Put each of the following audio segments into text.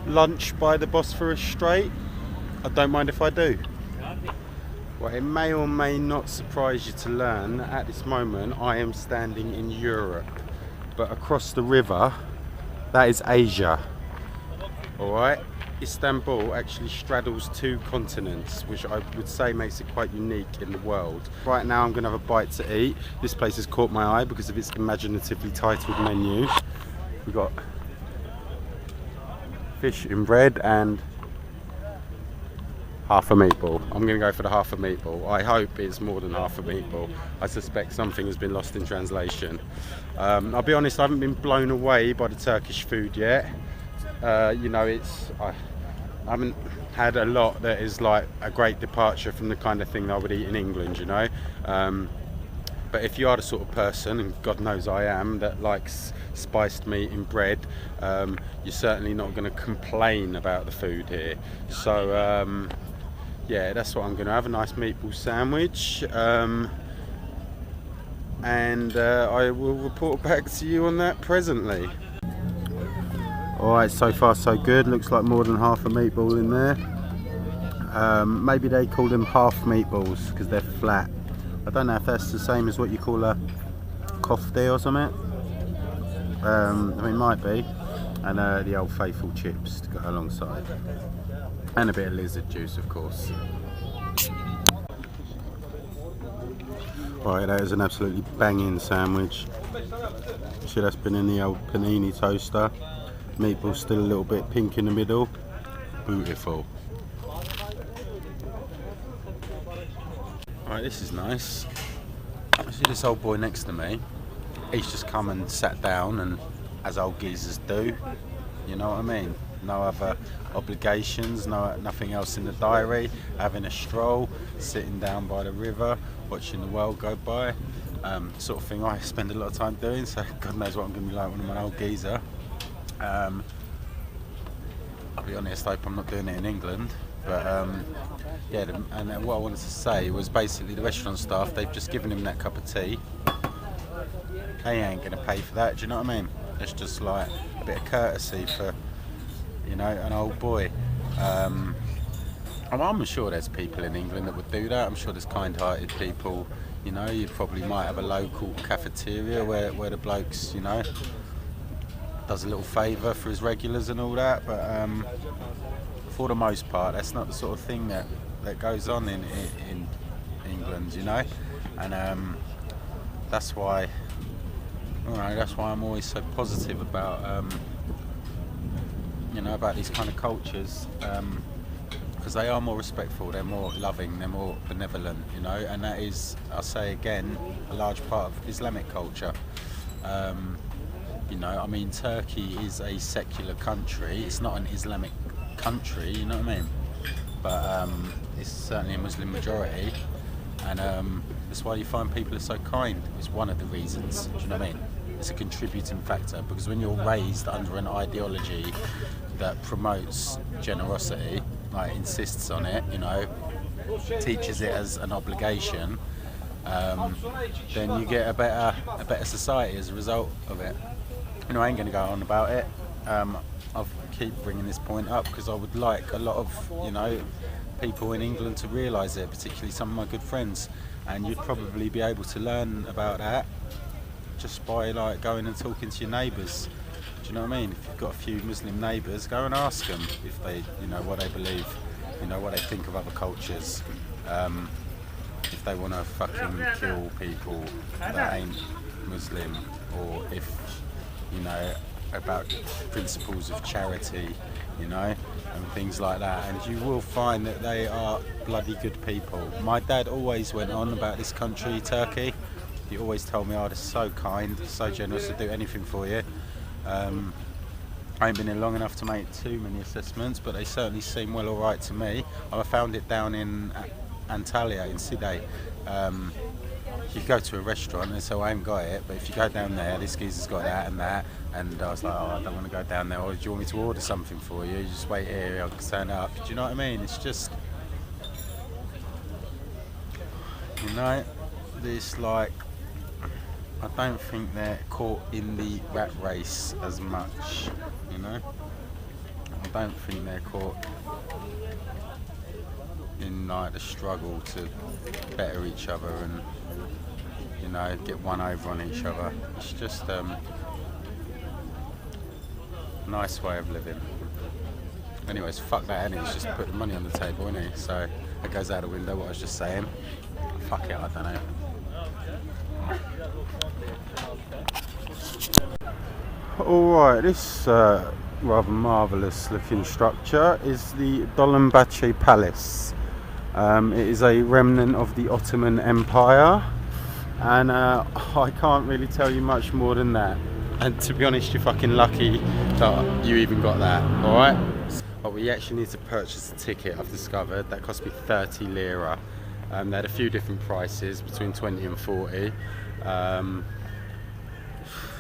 lunch by the Bosporus Strait. I don't mind if I do. Well, it may or may not surprise you to learn that at this moment I am standing in Europe, but across the river, that is Asia. Alright, Istanbul actually straddles two continents, which I would say makes it quite unique in the world. Right now I'm going to have a bite to eat. This place has caught my eye because of its imaginatively titled menu. We've got fish in bread and half a meatball. I'm going to go for the half a meatball. I hope it's more than half a meatball. I suspect something has been lost in translation. I'll be honest, I haven't been blown away by the Turkish food yet. You know, I haven't had a lot that is like a great departure from the kind of thing that I would eat in England, you know. But if you are the sort of person, and God knows I am, that likes spiced meat in bread, you're certainly not going to complain about the food here. So yeah, that's what I'm going to have, a nice meatball sandwich, and I will report back to you on that presently. Alright, so far so good. Looks like more than half a meatball in there. Maybe they call them half meatballs because they're flat. I don't know if that's the same as what you call a kofte or something. I mean, it might be. And the old faithful chips to go alongside. And a bit of lizard juice, of course. Right, that is an absolutely banging sandwich. See, that's been in the old panini toaster. Meatball's still a little bit pink in the middle. Beautiful. Right, this is nice. I see this old boy next to me. He's just come and sat down, and as old geezers do, you know what I mean? No other obligations, nothing else in the diary, having a stroll, sitting down by the river, watching the world go by, sort of thing I spend a lot of time doing, so God knows what I'm going to be like when I'm an old geezer. I'll be honest, I hope I'm not doing it in England, but yeah, and what I wanted to say was basically the restaurant staff, they've just given him that cup of tea. They ain't going to pay for that, do you know what I mean? It's just like a bit of courtesy for, you know, an old boy. I'm sure there's people in England that would do that. I'm sure there's kind-hearted people, you know. You probably might have a local cafeteria where the blokes, you know, does a little favour for his regulars and all that, but for the most part that's not the sort of thing that goes on in England, you know. And that's why, you know, that's why I'm always so positive about you know, about these kind of cultures, because they are more respectful, they're more loving, they're more benevolent, you know, and that is, I'll say again, a large part of Islamic culture. You know, I mean, Turkey is a secular country, it's not an Islamic country, you know what I mean? But it's certainly a Muslim majority, and that's why you find people are so kind. It's one of the reasons, do you know what I mean? It's a contributing factor, because when you're raised under an ideology that promotes generosity, like insists on it, you know, teaches it as an obligation, then you get a better society as a result of it. You know, I ain't going to go on about it. I'll keep bringing this point up because I would like a lot of, you know, people in England to realise it, particularly some of my good friends, and you'd probably be able to learn about that just by like going and talking to your neighbours. Do you know what I mean? If you've got a few Muslim neighbours, go and ask them if they, you know, what they believe, you know, what they think of other cultures. If they want to fucking kill people that ain't Muslim, or if, you know, about principles of charity, you know, and things like that, and you will find that they are bloody good people. My dad always went on about this country, Turkey. He always told me, oh, they're so kind, so generous, to do anything for you. I ain't been here long enough to make too many assessments, but they certainly seem well alright to me. I found it down in Antalya, in Side. You go to a restaurant and say, well, I haven't got it, but if you go down there, this geezer's got that and that, and I was like, oh, I don't want to go down there, or do you want me to order something for you? You just wait here, I'll turn up. Do you know what I mean? It's just, you know, this, like, I don't think they're caught in the rat race as much, you know. I don't think they're caught in like the struggle to better each other and, you know, get one over on each other. It's just a nice way of living. Anyways, fuck that, innit? He's just put the money on the table, innit? So it goes out the window, what I was just saying. Fuck it, I don't know. Alright, this rather marvellous looking structure is the Dolmabahçe Palace. It is a remnant of the Ottoman Empire, and I can't really tell you much more than that. And to be honest, you're fucking lucky that you even got that, alright? But we actually need to purchase a ticket, I've discovered. That cost me 30 lira. They had a few different prices, between 20 and 40.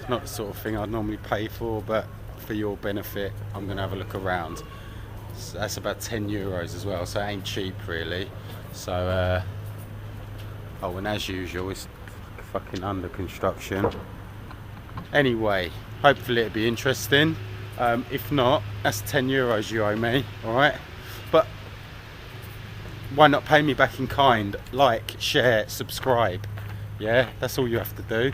Not the sort of thing I'd normally pay for, but for your benefit, I'm going to have a look around. So that's about 10 euros as well, so it ain't cheap really. So, oh, and as usual, it's fucking under construction. Anyway, hopefully it'll be interesting. If not, that's 10 euros you owe me, alright? But why not pay me back in kind? Like, share, subscribe. Yeah, that's all you have to do.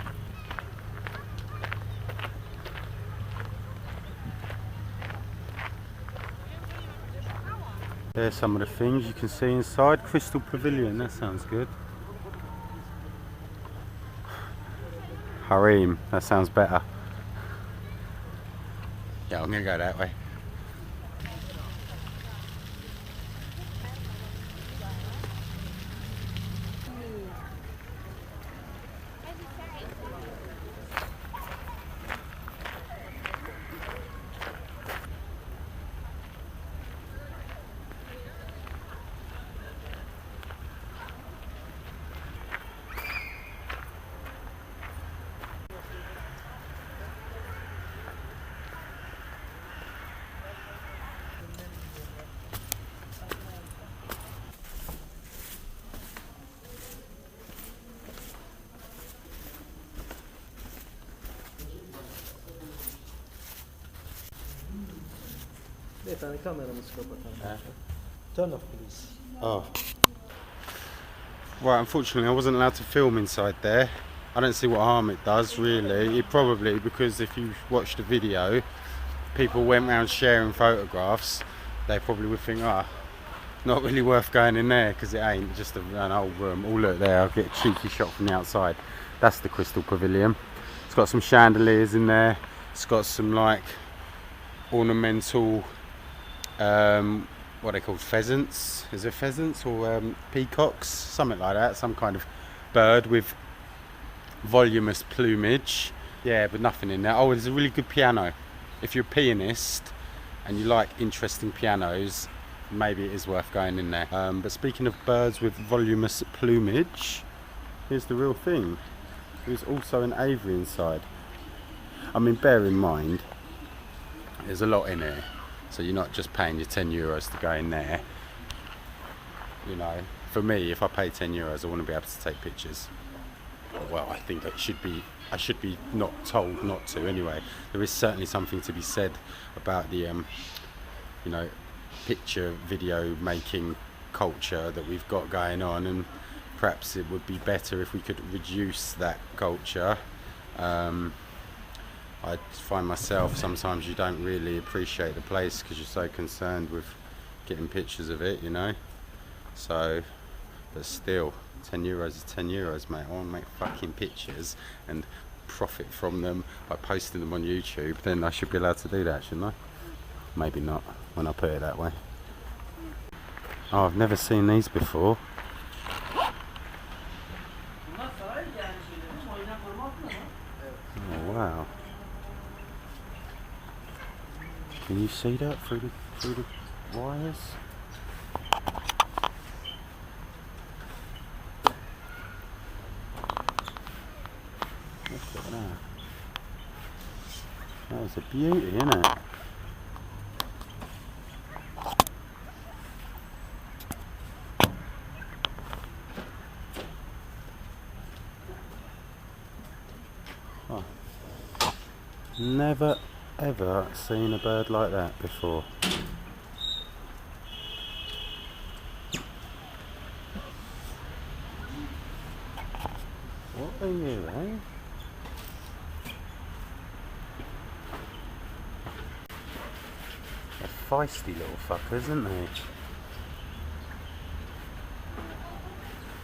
There's some of the things you can see inside. Crystal Pavilion, that sounds good. Harem, that sounds better. Yeah, I'm gonna go that way. Beyefendi kameramızı kapatalım. Turn off please. Oh. Right, unfortunately I wasn't allowed to film inside there. I don't see what harm it does really. It probably, because if you watched the video, people went around sharing photographs, they probably would think, ah, not really worth going in there, because it ain't, just an old room. Oh look there, I'll get a cheeky shot from the outside. That's the Crystal Pavilion. It's got some chandeliers in there. It's got some like ornamental, what are they called, pheasants? Is it pheasants or peacocks? Something like that, some kind of bird with voluminous plumage. Yeah, but nothing in there. Oh, there's a really good piano. If you're a pianist and you like interesting pianos, maybe it is worth going in there. But speaking of birds with voluminous plumage, here's the real thing. There's also an aviary inside. I mean, bear in mind, there's a lot in here. So you're not just paying your 10 euros to go in there. You know, for me, if I pay 10 euros, I want to be able to take pictures. Well, I think I should be not told not to anyway. There is certainly something to be said about the, you know, picture, video making culture that we've got going on, and perhaps it would be better if we could reduce that culture. I find myself, sometimes you don't really appreciate the place because you're so concerned with getting pictures of it, you know. So, but still, 10 euros is 10 euros, mate. I want to make fucking pictures and profit from them by posting them on YouTube. Then I should be allowed to do that, shouldn't I? Maybe not, when I put it that way. Oh, I've never seen these before. Oh, wow. Can you see that through the wires? Look at that. That's a beauty, isn't it? Oh. Never ever seen a bird like that before. are you, eh? They're feisty little fuckers, aren't they?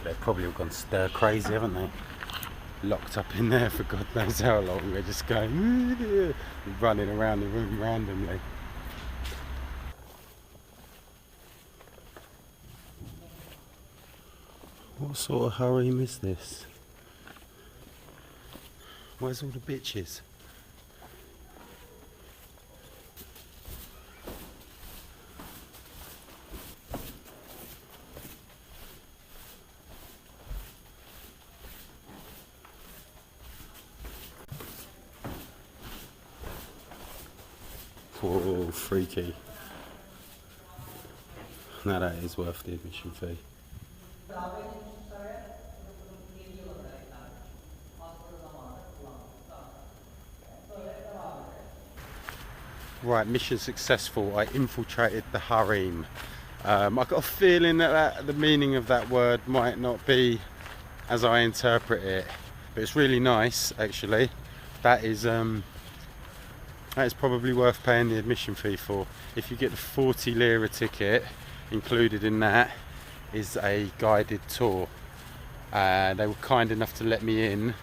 They've probably all gone stir crazy, haven't they? Locked up in there for God knows how long. They're just going running around the room randomly. What sort of harem is this? Where's all the bitches? Oh, freaky. Now that is worth the admission fee. Right, mission successful. I infiltrated the harem. I got a feeling that the meaning of that word might not be as I interpret it, but it's really nice actually. That is probably worth paying the admission fee for. If you get the 40 lira ticket, included in that is a guided tour. They were kind enough to let me in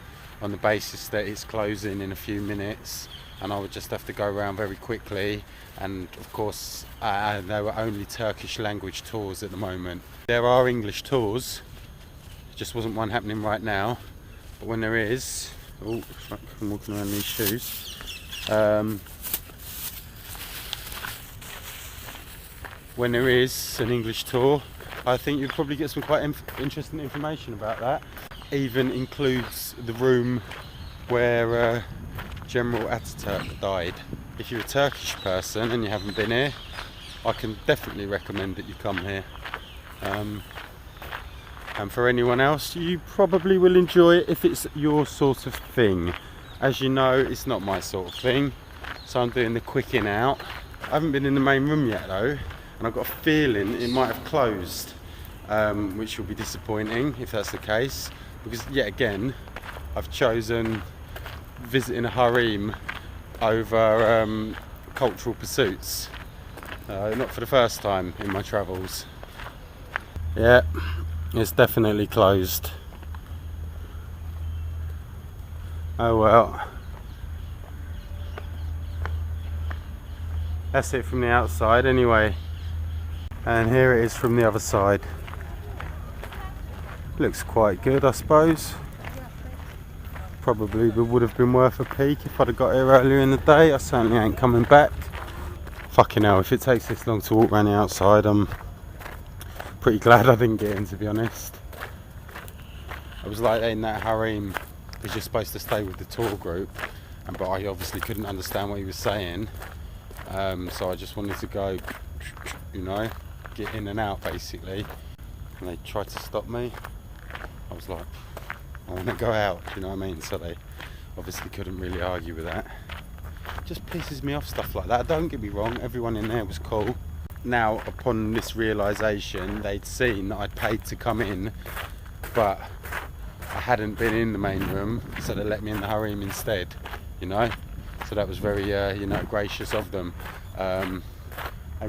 on the basis that it's closing in a few minutes and I would just have to go around very quickly, and of course there were only Turkish language tours at the moment. There are English tours, just wasn't one happening right now, but when there is, oh fuck, I'm walking around these shoes. When there is an English tour, I think you'll probably get some quite interesting information about that. Even includes the room where General Ataturk died. If you're a Turkish person and you haven't been here, I can definitely recommend that you come here. And for anyone else, you probably will enjoy it if it's your sort of thing. As you know, it's not my sort of thing, so I'm doing the quick in out. I haven't been in the main room yet though, and I've got a feeling it might have closed, which will be disappointing if that's the case, because yet again I've chosen visiting a harem over cultural pursuits. Not for the first time in my travels. Yeah, it's definitely closed. Oh well. That's it from the outside anyway. And here it is from the other side. Looks quite good, I suppose. Probably would have been worth a peek if I'd have got here earlier in the day. I certainly ain't coming back. Fucking hell, if it takes this long to walk around the outside, I'm pretty glad I didn't get in, to be honest. I was like in that harem, because you're supposed to stay with the tour group, but I obviously couldn't understand what he was saying. So I just wanted to go, you know, get in and out basically. And they tried to stop me. I was like, I want to go out, you know what I mean? So they obviously couldn't really argue with that. Just pisses me off, stuff like that. Don't get me wrong, everyone in there was cool. Now, upon this realisation, they'd seen that I'd paid to come in, but I hadn't been in the main room, so they let me in the harem instead, you know? So that was very, you know, gracious of them. And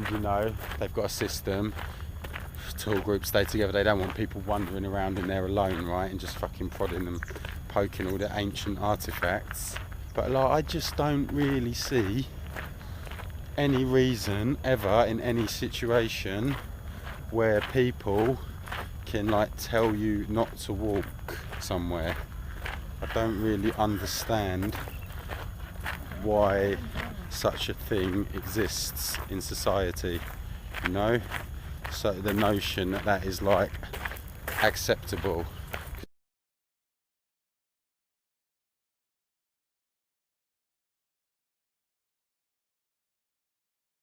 you know, they've got a system. Tour groups stay together, they don't want people wandering around in there alone, right, and just fucking prodding them, poking all the ancient artifacts. But like, I just don't really see any reason ever in any situation where people can like tell you not to walk somewhere. I don't really understand why such a thing exists in society, you know? So the notion that that is like acceptable